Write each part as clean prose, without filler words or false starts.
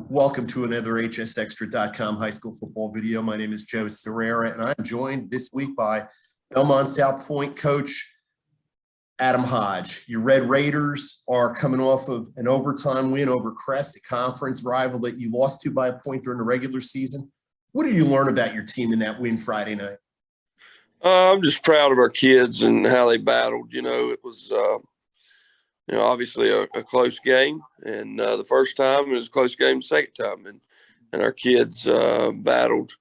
Welcome to another hsextra.com high school football video. My name is Joe Serrera, and I'm joined this week by Belmont South Point coach Adam Hodge. Your Red Raiders are coming off of an overtime win over Crest, a conference rival that you lost to by a point during the regular season. What did you learn about your team in that win Friday night? I'm just proud of our kids and how they battled. It was obviously a close game, and the first time it was a close game, the second time, and our kids battled,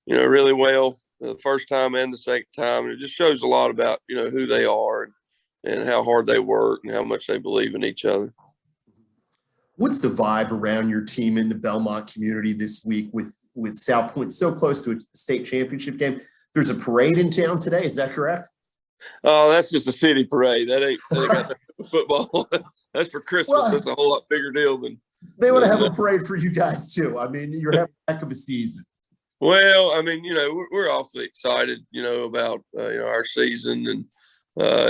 really well the first time and the second time. And it just shows a lot about who they are and how hard they work and how much they believe in each other. What's the vibe around your team in the Belmont community this week with South Point so close to a state championship game? There's a parade in town today. Is that correct? Oh, that's just a city parade. That ain't got football. That's for Christmas. Well, that's a whole lot bigger deal than they want to have a parade for you guys too. I mean, you're having a heck of a season. Well, I mean, we're awfully excited, about our season, and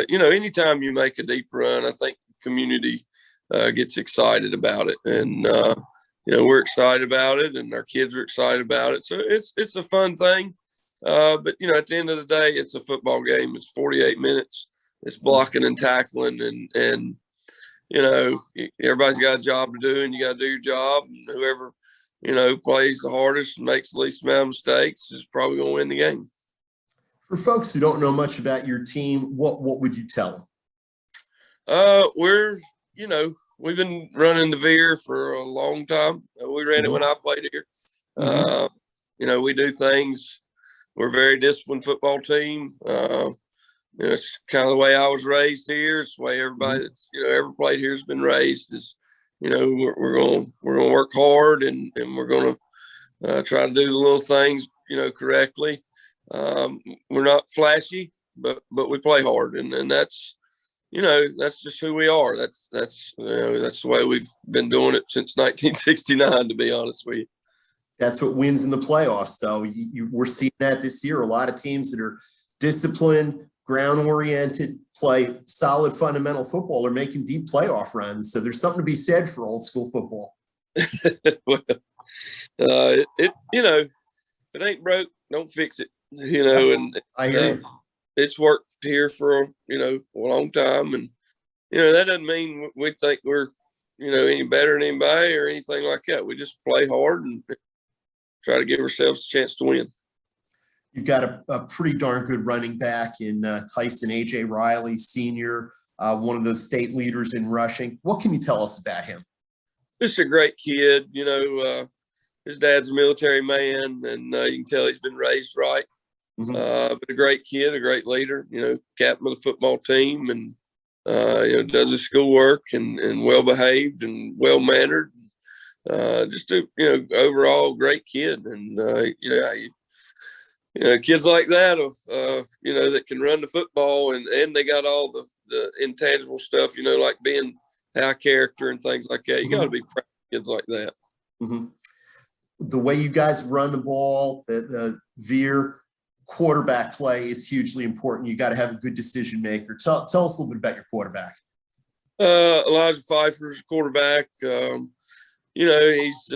anytime you make a deep run, I think the community gets excited about it, and we're excited about it, and our kids are excited about it. So it's a fun thing. But at the end of the day, it's a football game. It's 48 minutes. It's blocking and tackling, and everybody's got a job to do, and you got to do your job. And whoever plays the hardest and makes the least amount of mistakes is probably going to win the game. For folks who don't know much about your team, what would you tell them? We've been running the Veer for a long time. We ran it when I played here. We do things. We're a very disciplined football team. It's kind of the way I was raised here. It's the way everybody that's ever played here has been raised. Is we're gonna work hard and we're gonna try to do the little things correctly. We're not flashy, but we play hard, and that's that's just who we are. That's the way we've been doing it since 1969. To be honest with you. That's what wins in the playoffs, though. We're seeing that this year. A lot of teams that are disciplined, ground-oriented, play solid fundamental football are making deep playoff runs. So there's something to be said for old school football. Well, if it ain't broke, don't fix it. And I hear you. It's worked here for a long time, and that doesn't mean we think we're any better than anybody or anything like that. We just play hard and try to give ourselves a chance to win. You've got a pretty darn good running back in Tyson A.J. Riley, senior, one of the state leaders in rushing. What can you tell us about him? Just a great kid. His dad's a military man, and you can tell he's been raised right. But a great kid, a great leader, captain of the football team, and, does his schoolwork and well-behaved and well-mannered. Just a overall great kid, and kids like that that can run the football and they got all the intangible stuff like being high character and things like that. You got to be proud of kids like that. The way you guys run the ball, the Veer quarterback play is hugely important. You got to have a good decision maker. Tell us a little bit about your quarterback. Elijah Pfeiffer's quarterback. He's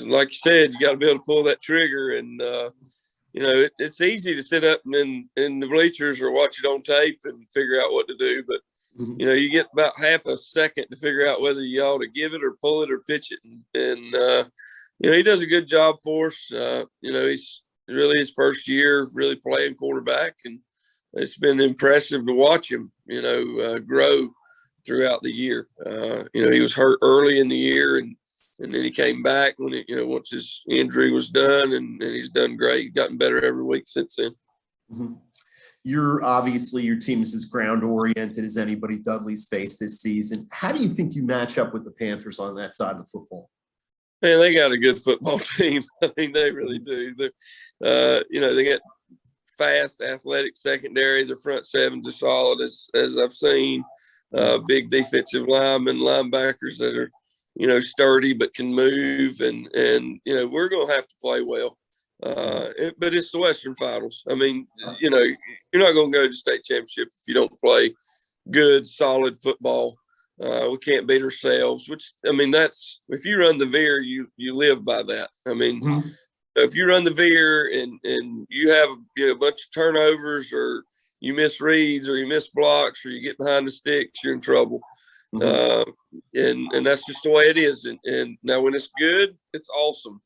like you said, you got to be able to pull that trigger, and it's easy to sit up in the bleachers or watch it on tape and figure out what to do, but you get about half a second to figure out whether you ought to give it or pull it or pitch it, and he does a good job for us. He's really his first year really playing quarterback, and it's been impressive to watch him grow throughout the year. He was hurt early in the year, and then he came back when once his injury was done, and he's done great. He's gotten better every week since then. Your team is as ground oriented as anybody Dudley's faced this season. How do you think you match up with the Panthers on that side of the football? Man, they got a good football team. I mean, they really do. They got fast, athletic secondary. Their front sevens are solid as I've seen. Big defensive linebackers that are, sturdy but can move, and we're going to have to play well. But it's the Western Finals. I mean, you're not going to go to the state championship if you don't play good, solid football. We can't beat ourselves, which, I mean, that's, if you run the veer, you live by that. I mean, if you run the veer and you have, a bunch of turnovers, or you miss reads, or you miss blocks, or you get behind the sticks, you're in trouble. And that's just the way it is. And now when it's good, it's awesome.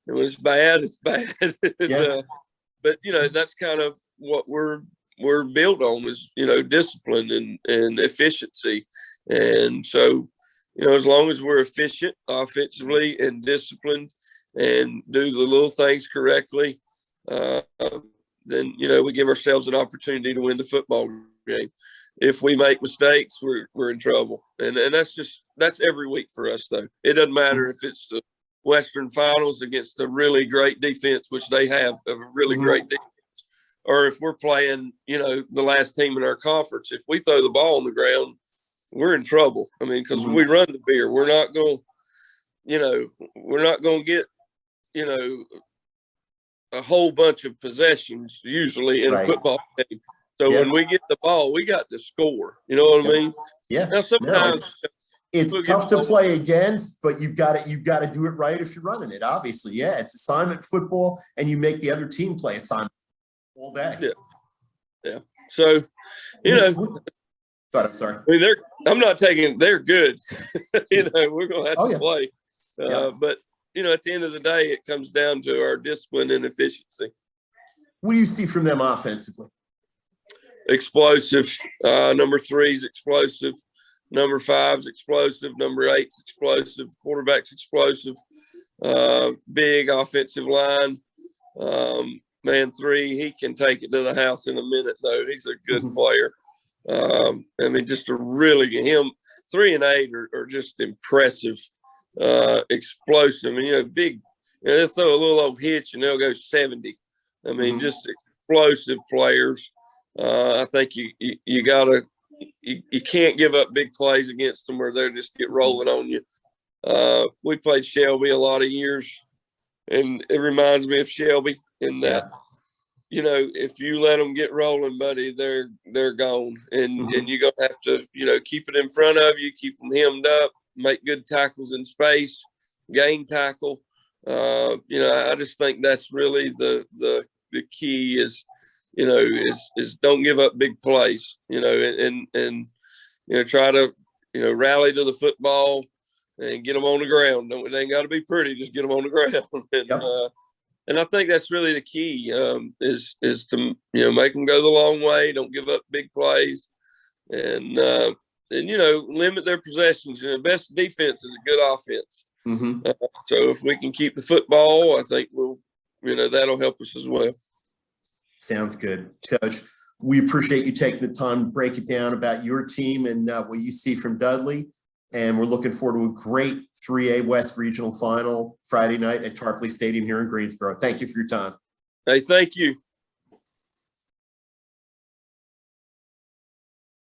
And when it's bad, it's bad. But that's kind of what we're built on, is, discipline and efficiency. And so, as long as we're efficient offensively and disciplined and do the little things correctly, then, we give ourselves an opportunity to win the football game. If we make mistakes, we're in trouble. And that's every week for us, though. It doesn't matter if it's the Western Finals against a really great defense, which they have a really great defense, or if we're playing, the last team in our conference. If we throw the ball on the ground, we're in trouble. I mean, because we run the veer, we're not going to get, a whole bunch of possessions usually in a football game. So when we get the ball, we got to score. You know what I mean? Yeah. Now sometimes it's tough to play against, but you've got to do it right if you're running it. Obviously, yeah, it's assignment football, and you make the other team play assignment all day. Yeah. So, But I'm sorry. I mean, I'm not taking. They're good. We're gonna have to play. But at the end of the day, it comes down to our discipline and efficiency. What do you see from them offensively? Explosive. Number 3's explosive. Number 5's explosive. Number 8's explosive. Quarterback's explosive. Big offensive line. Man 3, he can take it to the house in a minute, though. He's a good player. I mean, just him 3 and 8 are just impressive, explosive. I mean, big. They'll throw a little old hitch and they'll go 70. I mean, just explosive players. I think you gotta you can't give up big plays against them, or they'll just get rolling on you. We played Shelby a lot of years, and it reminds me of Shelby in that. If you let them get rolling, buddy, they're gone, and you're gonna have to, keep it in front of you, keep them hemmed up, make good tackles in space, gain tackle. I just think that's really the key is don't give up big plays, and try to, rally to the football and get them on the ground. It ain't got to be pretty, just get them on the ground. And I think that's really the key, is to, make them go the long way. Don't give up big plays, and limit their possessions. The best defense is a good offense. So if we can keep the football, I think that'll help us as well. Sounds good, Coach. We appreciate you taking the time to break it down about your team and what you see from Dudley. And we're looking forward to a great 3A West Regional Final Friday night at Tarpley Stadium here in Greensboro. Thank you for your time. Hey, thank you.